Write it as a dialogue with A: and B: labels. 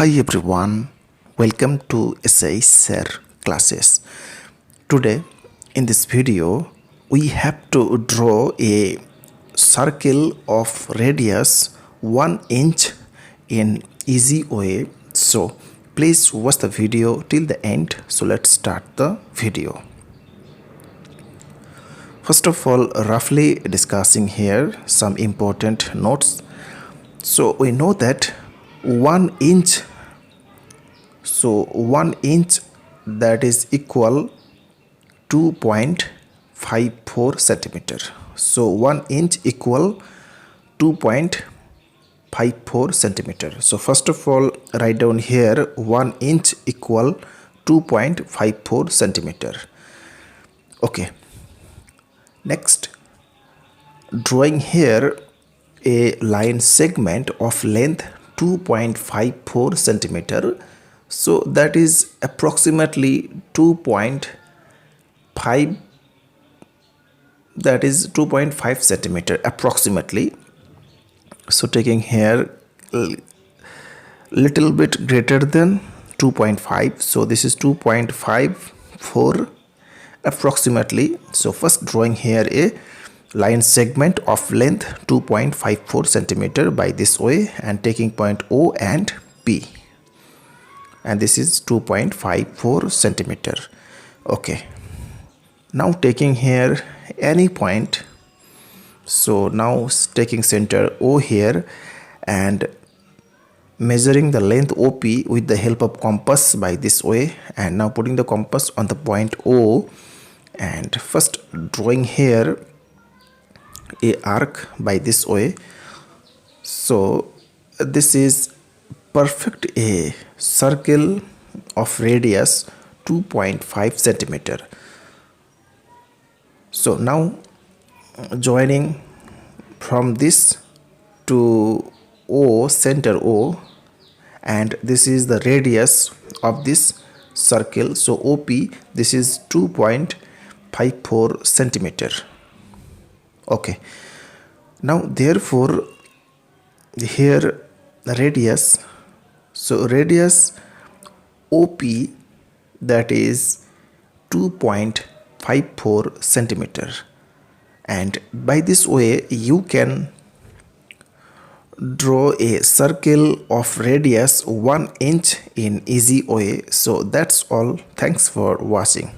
A: Hi everyone, welcome to SI Sir classes. Today in this video we have to draw a circle of radius 1 inch in easy way. So please watch the video till the end. So let's start the video. First of all, roughly discussing here some important notes. So we know that 1 inch, so 1 inch that is equal 2.54 centimeter. So 1 inch equal 2.54 centimeter. So first of all, write down here 1 inch equal 2.54 centimeter. Okay. Next, drawing here a line segment of length 2.54 centimeter. So that is approximately 2.5, that is 2.5 centimeter approximately. So taking here little bit greater than 2.5, so this is 2.54 approximately. So first drawing here a line segment of length 2.54 centimeter by this way and taking point O and P, and this is 2.54 centimeter. Okay, now taking here any point, so now taking center O here and measuring the length OP with the help of compass by this way, and now putting the compass on the point O and first drawing here a arc by this way. So this is perfect a circle of radius 2.5 centimeter. So now joining from this to O, center O, and this is the radius of this circle. So OP, this is 2.54 centimeter. Okay, now therefore here the radius, so radius OP, that is 2.54 centimeter, and by this way you can draw a circle of radius 1 inch in easy way. So that's all. Thanks for watching.